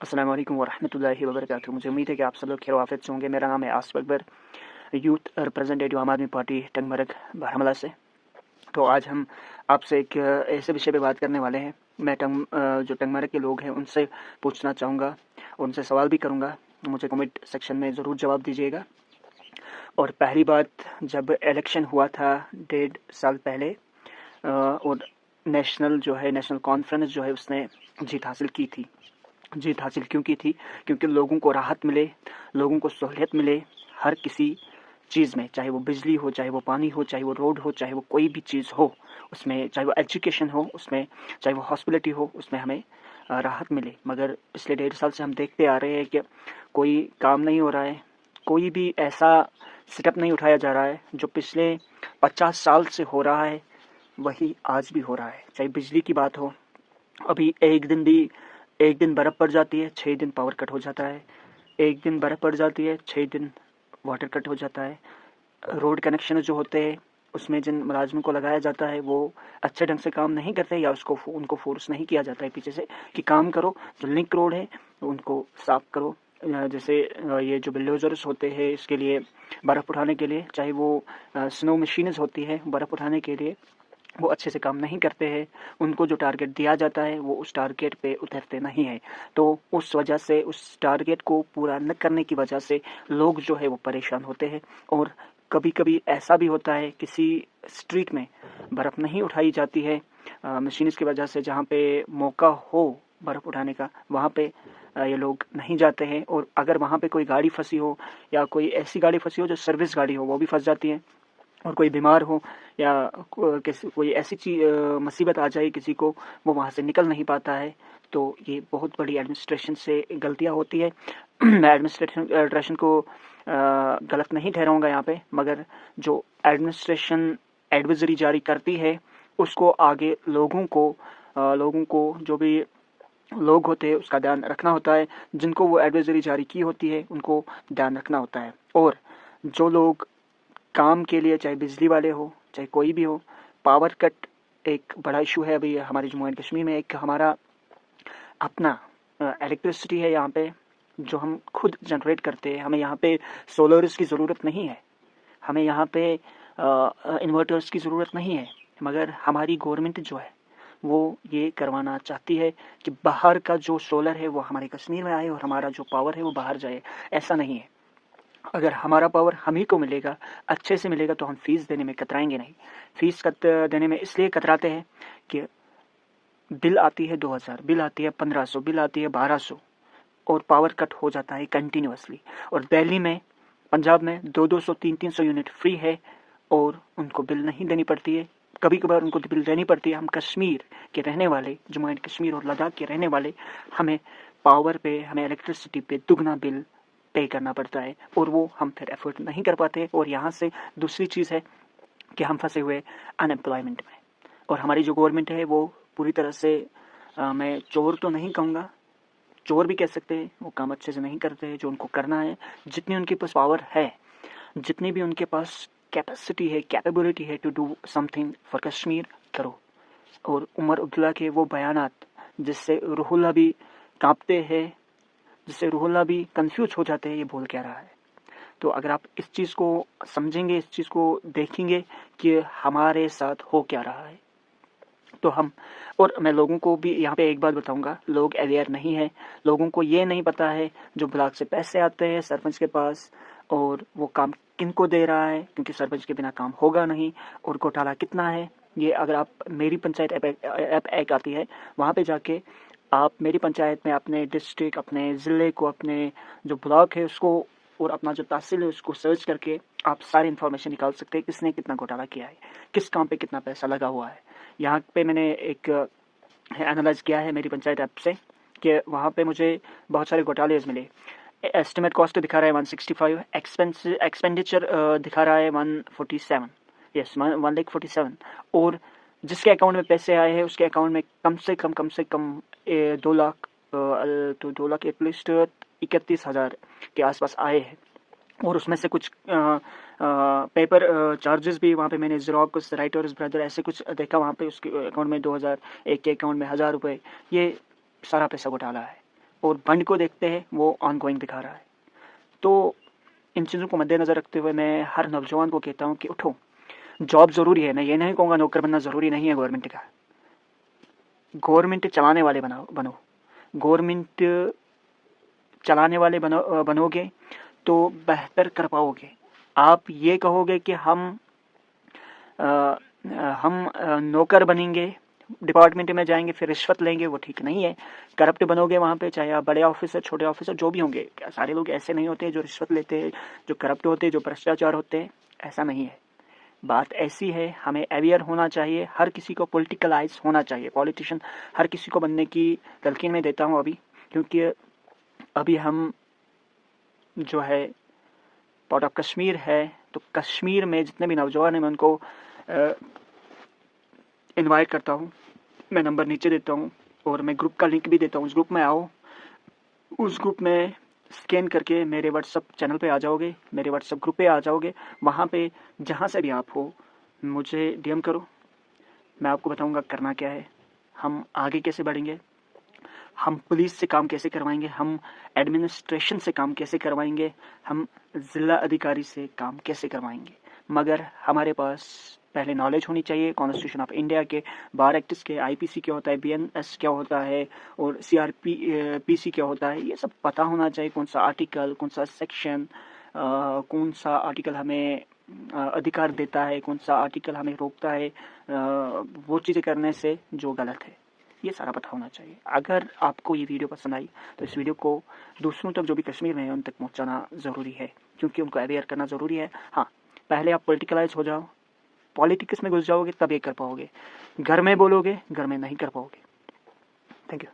अस्सलाम वालेकुम वरहमतुल्लाहि वबरकातुहू। मुझे उम्मीद है कि आप सब लोग खैर वाफियत से होंगे। मेरा नाम है आसिफ अकबर, यूथ रिप्रेजेंटेटिव आम आदमी पार्टी टंगमरग बारामूला से। तो आज हम आपसे एक ऐसे विषय पे बात करने वाले हैं। मैं जो टंगमरग के लोग हैं उनसे पूछना चाहूँगा, उनसे सवाल भी करूँगा। मुझे कमेंट सेक्शन में ज़रूर जवाब दीजिएगा। और पहली बात, जब इलेक्शन हुआ था 1.5 साल पहले और नेशनल कॉन्फ्रेंस जो है उसने जीत हासिल की थी। जीत हासिल क्यों की थी? क्योंकि लोगों को राहत मिले, लोगों को सहूलियत मिले हर किसी चीज़ में, चाहे वो बिजली हो, चाहे वो पानी हो, चाहे वो रोड हो, चाहे वो कोई भी चीज़ हो उसमें, चाहे वो एजुकेशन हो उसमें, चाहे वो हॉस्पिटलिटी हो उसमें हमें राहत मिले। मगर पिछले 1.5 साल से हम देखते आ रहे हैं कि कोई काम नहीं हो रहा है, कोई भी ऐसा स्टेप नहीं उठाया जा रहा है जो पिछले 50 साल से हो रहा है वही आज भी हो रहा है। चाहे बिजली की बात हो, अभी एक दिन बर्फ़ पड़ जाती है, 6 दिन पावर कट हो जाता है। एक दिन बर्फ़ पड़ जाती है, 6 दिन वाटर कट हो जाता है। रोड कनेक्शन जो होते हैं उसमें जिन मुलाजिमों को लगाया जाता है वो अच्छे ढंग से काम नहीं करते, या उनको फोर्स नहीं किया जाता है पीछे से कि काम करो, जो लिंक रोड है उनको साफ करो। जैसे ये जो बिल्डोजर्स होते हैं इसके लिए बर्फ़ उठाने के लिए, चाहे वो स्नो मशीन्स होती है बर्फ़ उठाने के लिए, वो अच्छे से काम नहीं करते हैं। उनको जो टारगेट दिया जाता है वो उस टारगेट पे उतरते नहीं हैं। तो उस वजह से, उस टारगेट को पूरा न करने की वजह से लोग जो है वो परेशान होते हैं। और कभी कभी ऐसा भी होता है किसी स्ट्रीट में बर्फ़ नहीं उठाई जाती है मशीन्स की वजह से, जहाँ पे मौका हो बर्फ़ उठाने का वहाँ पे ये लोग नहीं जाते हैं। और अगर वहाँ पे कोई गाड़ी फंसी हो या कोई ऐसी गाड़ी फंसी हो जो सर्विस गाड़ी हो, वो भी फंस जाती है। और कोई बीमार हो या कोई ऐसी मुसीबत आ जाए किसी को, वो वहाँ से निकल नहीं पाता है। तो ये बहुत बड़ी एडमिनिस्ट्रेशन से गलतियाँ होती है। मैं एडमिनिस्ट्रेशन को गलत नहीं ठहराऊँगा यहाँ पे, मगर जो एडमिनिस्ट्रेशन एडवाइजरी जारी करती है उसको आगे लोगों को जो भी लोग होते हैं उसका ध्यान रखना होता है। जिनको वो एडवाइजरी जारी की होती है उनको ध्यान रखना होता है। और जो लोग काम के लिए, चाहे बिजली वाले हो चाहे कोई भी हो, पावर कट एक बड़ा इशू है अभी हमारे जम्मू एंड कश्मीर में। एक हमारा अपना इलेक्ट्रिसिटी है यहाँ पे जो हम खुद जनरेट करते हैं। हमें यहाँ पे सोलर्स की ज़रूरत नहीं है, हमें यहाँ पे इन्वर्टर्स की ज़रूरत नहीं है। मगर हमारी गवर्नमेंट जो है वो ये करवाना चाहती है कि बाहर का जो सोलर है वो हमारे कश्मीर में आए और हमारा जो पावर है वो बाहर जाए। ऐसा नहीं है। अगर हमारा पावर हम ही को मिलेगा, अच्छे से मिलेगा, तो हम फीस देने में कतराएंगे नहीं। फीस देने में इसलिए कतराते हैं कि बिल आती है 2000, बिल आती है 1500, बिल आती है 1200 और पावर कट हो जाता है कंटिन्यूसली। और दिल्ली में, पंजाब में 200 300 यूनिट फ्री है और उनको बिल नहीं देनी पड़ती है। कभी कभार उनको बिल देनी पड़ती है। हम कश्मीर के रहने वाले, जम्मू एंड कश्मीर और लद्दाख के रहने वाले, हमें पावर पे, हमें इलेक्ट्रिसिटी पे दुगना बिल पे करना पड़ता है और वो हम फिर एफर्ट नहीं कर पाते। और यहाँ से दूसरी चीज़ है कि हम फंसे हुए अनएम्प्लॉयमेंट में। और हमारी जो गवर्नमेंट है वो पूरी तरह से, मैं चोर तो नहीं कहूँगा, चोर भी कह सकते हैं, वो काम अच्छे से नहीं करते हैं जो उनको करना है। जितनी उनके पास पावर है, जितनी भी उनके पास कैपेसिटी है, कैपेबिलिटी है to do something for Kashmir, करो। और उमर अब्दुल्ला के वो बयानात जिससे रूहुल्लाह भी कांपते हैं, जिससे रूहुल्लाह भी कंफ्यूज हो जाते हैं ये बोल क्या रहा है। तो अगर आप इस चीज़ को समझेंगे, इस चीज़ को देखेंगे कि हमारे साथ हो क्या रहा है, तो हम, और मैं लोगों को भी यहाँ पे एक बात बताऊंगा, लोग अवेयर नहीं है। लोगों को ये नहीं पता है जो ब्लॉक से पैसे आते हैं सरपंच के पास और वो काम किन को दे रहा है, क्योंकि सरपंच के बिना काम होगा नहीं। और घोटाला कितना है ये, अगर आप मेरी पंचायत ऐप एक आती है, वहाँ पे जाके आप मेरी पंचायत में अपने डिस्ट्रिक्ट, अपने ज़िले को, अपने जो ब्लॉक है उसको और अपना जो तहसील है उसको सर्च करके आप सारी इन्फॉर्मेशन निकाल सकते हैं, किसने कितना घोटाला किया है, किस काम पे कितना पैसा लगा हुआ है। यहाँ पे मैंने एक एनालाइज किया है मेरी पंचायत ऐप से कि वहाँ पे मुझे बहुत सारे घोटाले मिले। एस्टिमेट कॉस्ट दिखा रहा है 165, एक्सपेंडिचर दिखा रहा है 147, यस 147। और जिसके अकाउंट में पैसे आए हैं उसके अकाउंट में कम से कम 2 लाख, तो 2 लाख एटलीस्ट 31,000 के आसपास आए हैं। और उसमें से कुछ पेपर चार्जेस भी वहाँ पे मैंने ज़ेरॉक्स, राइटर्स ब्रदर ऐसे कुछ देखा, वहाँ पे उसके अकाउंट में 2000, एक के अकाउंट में 1000 रुपये, ये सारा पैसा घोटाला है। और बंड को देखते हैं वो ऑनगोइंग दिखा रहा है। तो इन चीज़ों को मद्देनज़र रखते हुए मैं हर नौजवान को कहता हूँ कि उठो, जॉब ज़रूरी है, मैं ये नहीं कहूँगा नौकर बनना ज़रूरी नहीं है गवर्नमेंट का। गवर्नमेंट चलाने वाले बनो। गवर्नमेंट चलाने वाले बनोगे तो बेहतर कर पाओगे। आप ये कहोगे कि हम नौकर बनेंगे, डिपार्टमेंट में जाएंगे फिर रिश्वत लेंगे, वो ठीक नहीं है। करप्ट बनोगे वहाँ पे, चाहे आप बड़े ऑफिसर छोटे ऑफिसर जो भी होंगे, सारे लोग ऐसे नहीं होते जो रिश्वत लेते हैं, जो करप्ट होते हैं, जो भ्रष्टाचार होते हैं, ऐसा नहीं है। बात ऐसी है, हमें अवेयर होना चाहिए, हर किसी को पॉलिटिकलाइज होना चाहिए। पॉलिटिशियन हर किसी को बनने की तलकीन में देता हूँ अभी, क्योंकि अभी हम जो है पार्ट ऑफ कश्मीर है, तो कश्मीर में जितने भी नौजवान हैं मैं उनको इनवाइट करता हूँ। मैं नंबर नीचे देता हूँ और मैं ग्रुप का लिंक भी देता हूँ। उस ग्रुप में आओ, उस ग्रुप में स्कैन करके मेरे व्हाट्सअप चैनल पे आ जाओगे, मेरे व्हाट्सअप ग्रुप पे आ जाओगे। वहाँ पे जहाँ से भी आप हो मुझे डीएम करो, मैं आपको बताऊँगा करना क्या है, हम आगे कैसे बढ़ेंगे, हम पुलिस से काम कैसे करवाएंगे, हम एडमिनिस्ट्रेशन से काम कैसे करवाएंगे, हम ज़िला अधिकारी से काम कैसे करवाएंगे। मगर हमारे पास पहले नॉलेज होनी चाहिए कॉन्स्टिट्यूशन ऑफ इंडिया के, बार एक्ट्स के, आईपीसी क्या होता है, बीएनएस क्या होता है और सीआरपीसी क्या होता है, ये सब पता होना चाहिए। कौन सा आर्टिकल, कौन सा सेक्शन, कौन सा आर्टिकल हमें अधिकार देता है, कौन सा आर्टिकल हमें रोकता है वो चीज़ें करने से जो गलत है, ये सारा पता होना चाहिए। अगर आपको ये वीडियो पसंद आई तो इस वीडियो को दूसरों तक, जो भी कश्मीर में है, उन तक पहुंचाना ज़रूरी है, क्योंकि उनको अवेयर करना ज़रूरी है। हाँ, पहले आप पॉलिटिकलाइज हो जाओ, पॉलिटिक्स में घुस जाओगे तब ये कर पाओगे। घर में बोलोगे, घर में नहीं कर पाओगे। Thank you.